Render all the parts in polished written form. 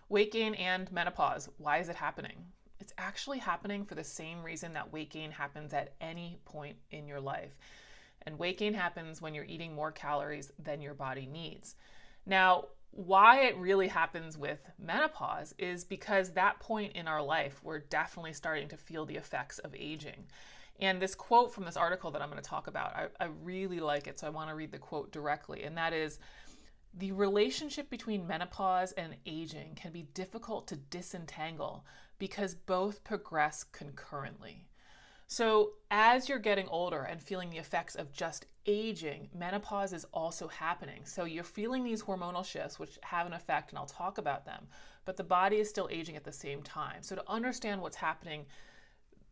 Weight gain and menopause. Why is it happening? It's actually happening for the same reason that weight gain happens at any point in your life. And weight gain happens when you're eating more calories than your body needs. Now, why it really happens with menopause is because that point in our life, we're definitely starting to feel the effects of aging. And this quote from this article that I'm going to talk about, I really like it, so I want to read the quote directly. And that is, the relationship between menopause and aging can be difficult to disentangle because both progress concurrently. So, as you're getting older and feeling the effects of just aging, menopause is also happening. So, you're feeling these hormonal shifts, which have an effect, and I'll talk about them, but the body is still aging at the same time. So, to understand what's happening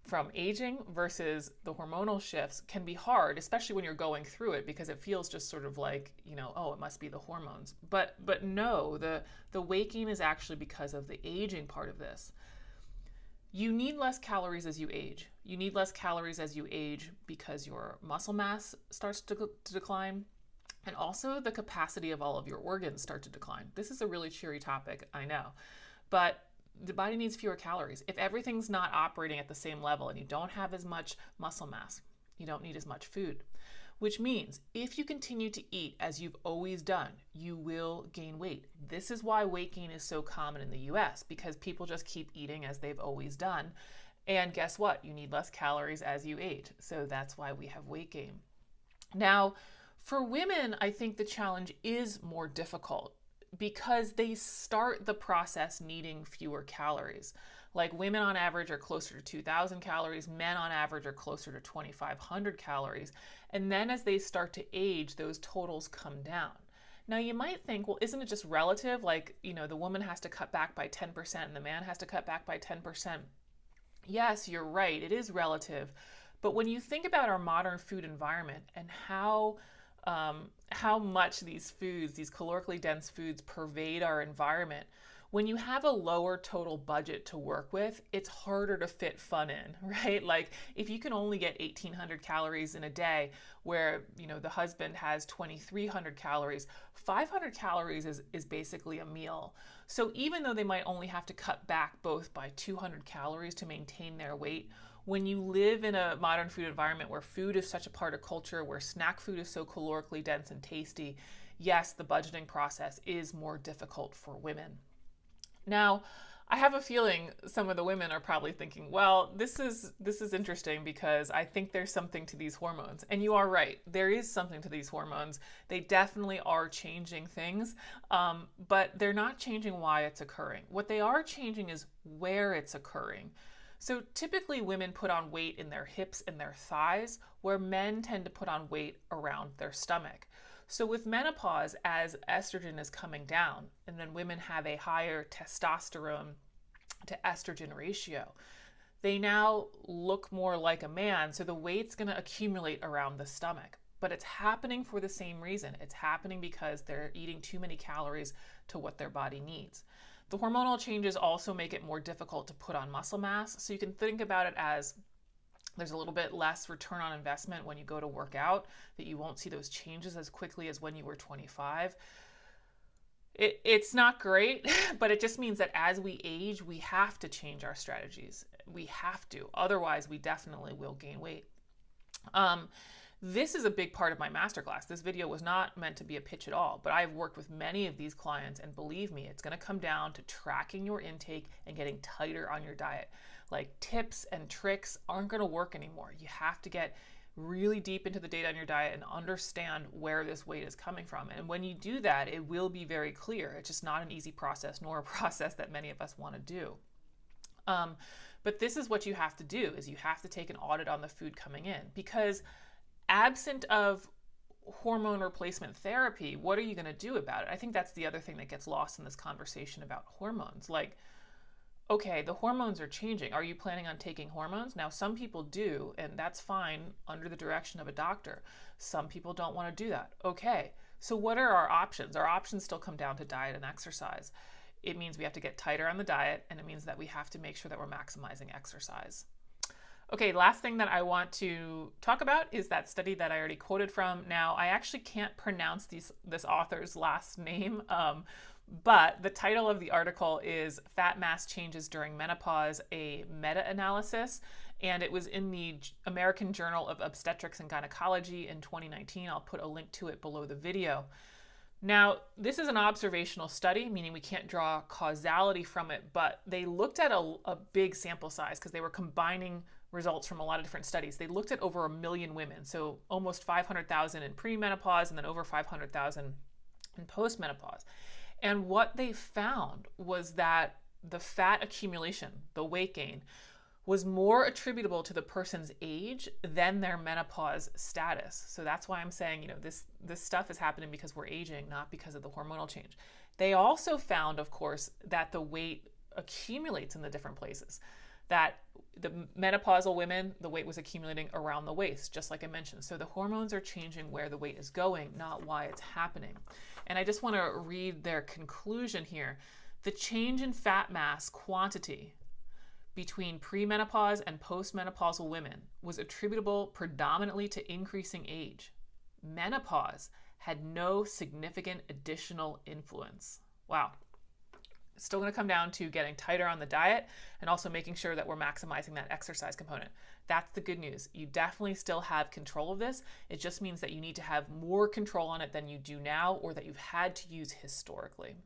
from aging versus the hormonal shifts can be hard, especially when you're going through it, because it feels just sort of like, oh, it must be the hormones. But no, the weight gain is actually because of the aging part of this. You need less calories as you age. You need less calories as you age because your muscle mass starts to decline, and also the capacity of all of your organs start to decline. This is a really cheery topic, I know, but the body needs fewer calories. If everything's not operating at the same level and you don't have as much muscle mass, you don't need as much food. Which means if you continue to eat as you've always done, you will gain weight. This is why weight gain is so common in the US, because people just keep eating as they've always done. And guess what? You need less calories as you age. So that's why we have weight gain. Now, for women, I think the challenge is more difficult because they start the process needing fewer calories. Like women on average are closer to 2,000 calories, men on average are closer to 2,500 calories. And then as they start to age, those totals come down. Now you might think, well, isn't it just relative? Like, the woman has to cut back by 10% and the man has to cut back by 10%. Yes, you're right, it is relative. But when you think about our modern food environment and how much these foods, these calorically dense foods, pervade our environment, when you have a lower total budget to work with, it's harder to fit fun in, right? Like if you can only get 1,800 calories in a day where, the husband has 2,300 calories, 500 calories is basically a meal. So even though they might only have to cut back both by 200 calories to maintain their weight, when you live in a modern food environment where food is such a part of culture, where snack food is so calorically dense and tasty, yes, the budgeting process is more difficult for women. Now, I have a feeling some of the women are probably thinking, well, this is interesting because I think there's something to these hormones. And you are right. There is something to these hormones. They definitely are changing things, but they're not changing why it's occurring. What they are changing is where it's occurring. So typically women put on weight in their hips and their thighs, where men tend to put on weight around their stomach. So with menopause, as estrogen is coming down, and then women have a higher testosterone to estrogen ratio, they now look more like a man, so the weight's going to accumulate around the stomach. But it's happening for the same reason. It's happening because they're eating too many calories to what their body needs. The hormonal changes also make it more difficult to put on muscle mass. So you can think about it as there's a little bit less return on investment when you go to work out, that you won't see those changes as quickly as when you were 25. It's not great, but it just means that as we age, we have to change our strategies. We have to. Otherwise, we definitely will gain weight. This is a big part of my masterclass. This video was not meant to be a pitch at all, but I've worked with many of these clients, and believe me, it's going to come down to tracking your intake and getting tighter on your diet. Like tips and tricks aren't going to work anymore. You have to get really deep into the data on your diet and understand where this weight is coming from. And when you do that, it will be very clear. It's just not an easy process, nor a process that many of us want to do. But this is what you have to do, is you have to take an audit on the food coming in, because absent of hormone replacement therapy, what are you going to do about it? I think that's the other thing that gets lost in this conversation about hormones. Like, okay, the hormones are changing. Are you planning on taking hormones? Now, some people do, and that's fine under the direction of a doctor. Some people don't want to do that. Okay, so what are our options? Our options still come down to diet and exercise. It means we have to get tighter on the diet, and it means that we have to make sure that we're maximizing exercise. Okay, last thing that I want to talk about is that study that I already quoted from. Now, I actually can't pronounce this author's last name, But the title of the article is Fat Mass Changes During Menopause, a Meta-Analysis, and it was in the American Journal of Obstetrics and Gynecology in 2019. I'll put a link to it below the video. Now, this is an observational study, meaning we can't draw causality from it, but they looked at a big sample size because they were combining results from a lot of different studies. They looked at over 1 million women, so almost 500,000 in premenopause and then over 500,000 in postmenopause. And what they found was that the fat accumulation, the weight gain, was more attributable to the person's age than their menopause status. So that's why I'm saying, this stuff is happening because we're aging, not because of the hormonal change. They also found, of course, that the weight accumulates in the different places. That the menopausal women, the weight was accumulating around the waist, just like I mentioned. So the hormones are changing where the weight is going, not why it's happening. And I just want to read their conclusion here. The change in fat mass quantity between premenopause and postmenopausal women was attributable predominantly to increasing age. Menopause had no significant additional influence. Wow. It's still going to come down to getting tighter on the diet and also making sure that we're maximizing that exercise component. That's the good news. You definitely still have control of this. It just means that you need to have more control on it than you do now or that you've had to use historically.